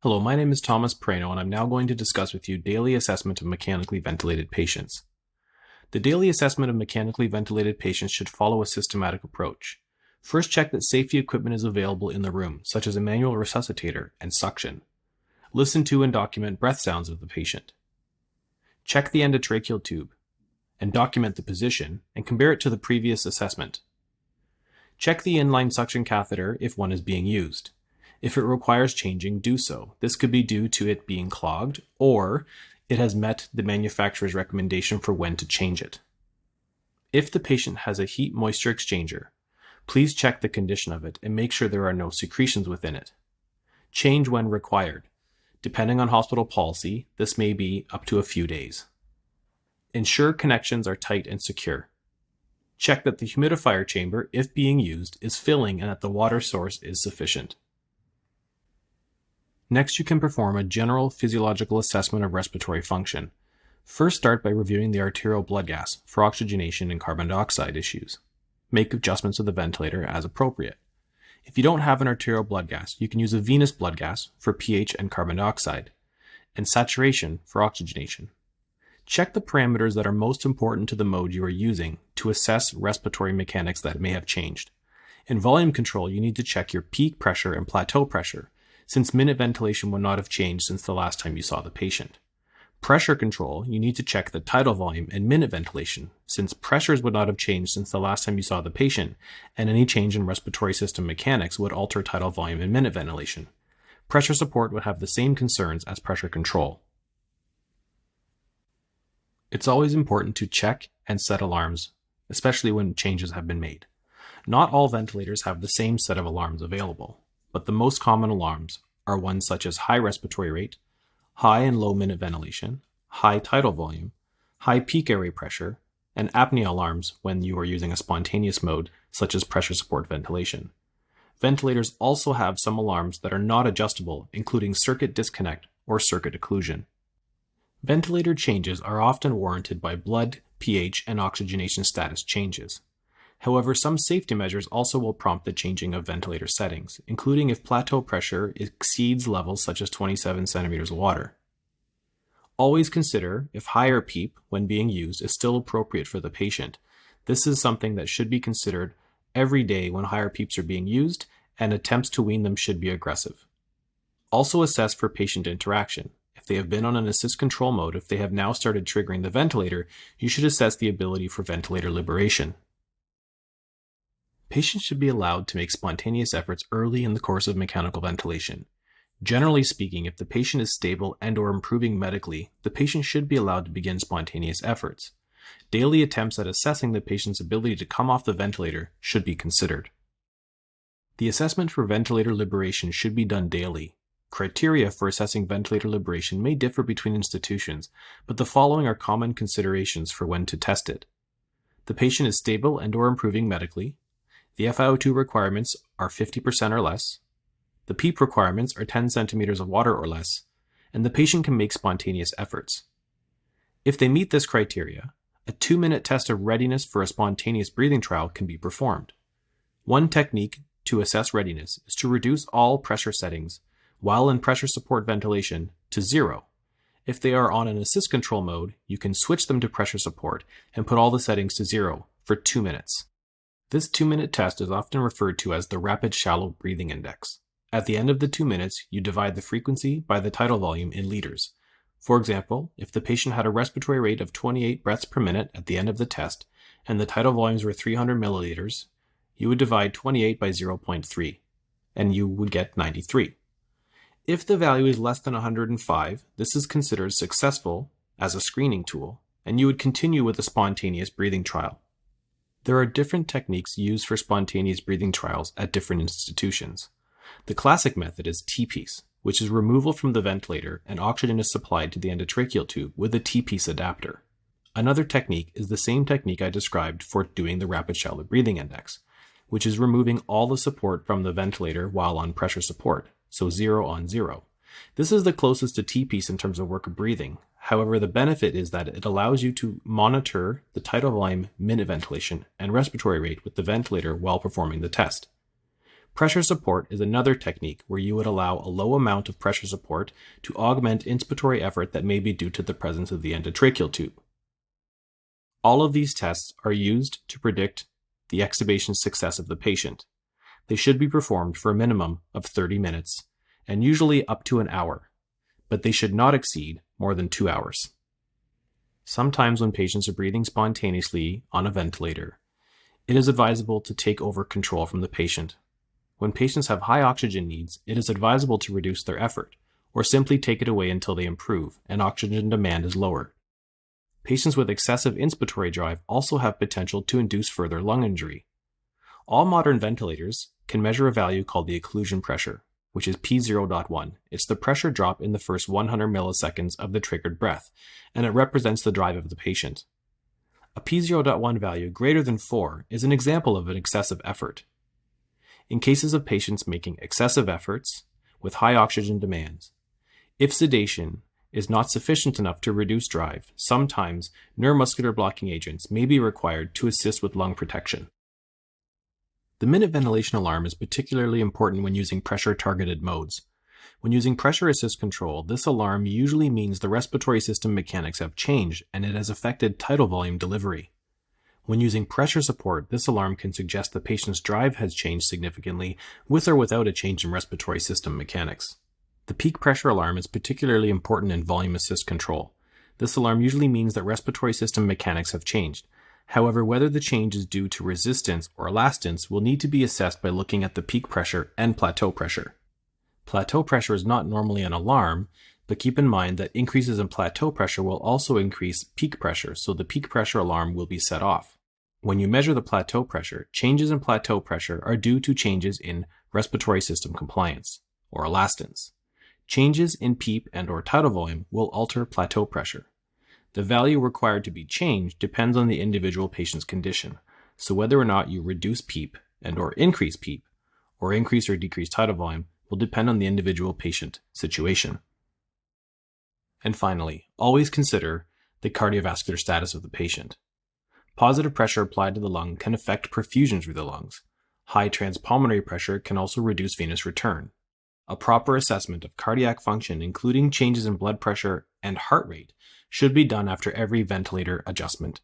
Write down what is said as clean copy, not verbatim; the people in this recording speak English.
Hello, my name is Thomas Prano, and I'm now going to discuss with you daily assessment of mechanically ventilated patients. The daily assessment of mechanically ventilated patients should follow a systematic approach. First, check that safety equipment is available in the room, such as a manual resuscitator and suction. Listen to and document breath sounds of the patient. Check the endotracheal tube and document the position and compare it to the previous assessment. Check the inline suction catheter if one is being used. If it requires changing, do so. This could be due to it being clogged, or it has met the manufacturer's recommendation for when to change it. If the patient has a heat-moisture exchanger, please check the condition of it and make sure there are no secretions within it. Change when required. Depending on hospital policy, this may be up to a few days. Ensure connections are tight and secure. Check that the humidifier chamber, if being used, is filling and that the water source is sufficient. Next, you can perform a general physiological assessment of respiratory function. First, start by reviewing the arterial blood gas for oxygenation and carbon dioxide issues. Make adjustments to the ventilator as appropriate. If you don't have an arterial blood gas, you can use a venous blood gas for pH and carbon dioxide, and saturation for oxygenation. Check the parameters that are most important to the mode you are using to assess respiratory mechanics that may have changed. In volume control, you need to check your peak pressure and plateau pressure, since minute ventilation would not have changed since the last time you saw the patient. Pressure control, you need to check the tidal volume and minute ventilation, since pressures would not have changed since the last time you saw the patient, and any change in respiratory system mechanics would alter tidal volume and minute ventilation. Pressure support would have the same concerns as pressure control. It's always important to check and set alarms, especially when changes have been made. Not all ventilators have the same set of alarms available, but the most common alarms are ones such as high respiratory rate, high and low minute ventilation, high tidal volume, high peak airway pressure, and apnea alarms when you are using a spontaneous mode such as pressure support ventilation. Ventilators also have some alarms that are not adjustable, including circuit disconnect or circuit occlusion. Ventilator changes are often warranted by blood, pH, and oxygenation status changes. However, some safety measures also will prompt the changing of ventilator settings, including if plateau pressure exceeds levels such as 27 centimeters of water. Always consider if higher PEEP, when being used, is still appropriate for the patient. This is something that should be considered every day when higher PEEPs are being used, and attempts to wean them should be aggressive. Also assess for patient interaction. If they have been on an assist control mode, if they have now started triggering the ventilator, you should assess the ability for ventilator liberation. Patients should be allowed to make spontaneous efforts early in the course of mechanical ventilation. Generally speaking, if the patient is stable and/or improving medically, the patient should be allowed to begin spontaneous efforts. Daily attempts at assessing the patient's ability to come off the ventilator should be considered. The assessment for ventilator liberation should be done daily. Criteria for assessing ventilator liberation may differ between institutions, but the following are common considerations for when to test it. The patient is stable and/or improving medically. The FiO2 requirements are 50% or less. The PEEP requirements are 10 centimeters of water or less, and the patient can make spontaneous efforts. If they meet this criteria, a 2-minute test of readiness for a spontaneous breathing trial can be performed. One technique to assess readiness is to reduce all pressure settings while in pressure support ventilation to 0. If they are on an assist control mode, you can switch them to pressure support and put all the settings to 0 for 2 minutes. This 2-minute test is often referred to as the Rapid Shallow Breathing Index. At the end of the 2 minutes, you divide the frequency by the tidal volume in liters. For example, if the patient had a respiratory rate of 28 breaths per minute at the end of the test, and the tidal volumes were 300 milliliters, you would divide 28 by 0.3, and you would get 93. If the value is less than 105, this is considered successful as a screening tool, and you would continue with a spontaneous breathing trial. There are different techniques used for spontaneous breathing trials at different institutions. The classic method is T-piece, which is removal from the ventilator and oxygen is supplied to the endotracheal tube with a T-piece adapter. Another technique is the same technique I described for doing the Rapid Shallow Breathing Index, which is removing all the support from the ventilator while on pressure support, so 0 on 0. This is the closest to T-piece in terms of work of breathing. However, the benefit is that it allows you to monitor the tidal volume, minute ventilation, and respiratory rate with the ventilator while performing the test. Pressure support is another technique where you would allow a low amount of pressure support to augment inspiratory effort that may be due to the presence of the endotracheal tube. All of these tests are used to predict the extubation success of the patient. They should be performed for a minimum of 30 minutes and usually up to an hour, but they should not exceed more than 2 hours. Sometimes when patients are breathing spontaneously on a ventilator, it is advisable to take over control from the patient. When patients have high oxygen needs, it is advisable to reduce their effort, or simply take it away until they improve and oxygen demand is lowered. Patients with excessive inspiratory drive also have potential to induce further lung injury. All modern ventilators can measure a value called the occlusion pressure, which is P0.1. It's the pressure drop in the first 100 milliseconds of the triggered breath, and it represents the drive of the patient. A P0.1 value greater than 4 is an example of an excessive effort. In cases of patients making excessive efforts with high oxygen demands, if sedation is not sufficient enough to reduce drive, sometimes neuromuscular blocking agents may be required to assist with lung protection. The minute ventilation alarm is particularly important when using pressure-targeted modes. When using pressure assist control, this alarm usually means the respiratory system mechanics have changed and it has affected tidal volume delivery. When using pressure support, this alarm can suggest the patient's drive has changed significantly with or without a change in respiratory system mechanics. The peak pressure alarm is particularly important in volume assist control. This alarm usually means that respiratory system mechanics have changed. However, whether the change is due to resistance or elastance will need to be assessed by looking at the peak pressure and plateau pressure. Plateau pressure is not normally an alarm, but keep in mind that increases in plateau pressure will also increase peak pressure, so the peak pressure alarm will be set off. When you measure the plateau pressure, changes in plateau pressure are due to changes in respiratory system compliance, or elastance. Changes in PEEP and/or tidal volume will alter plateau pressure. The value required to be changed depends on the individual patient's condition, so whether or not you reduce PEEP and/or increase PEEP, or increase or decrease tidal volume will depend on the individual patient situation. And finally, always consider the cardiovascular status of the patient. Positive pressure applied to the lung can affect perfusion through the lungs. High transpulmonary pressure can also reduce venous return. A proper assessment of cardiac function, including changes in blood pressure and heart rate, should be done after every ventilator adjustment.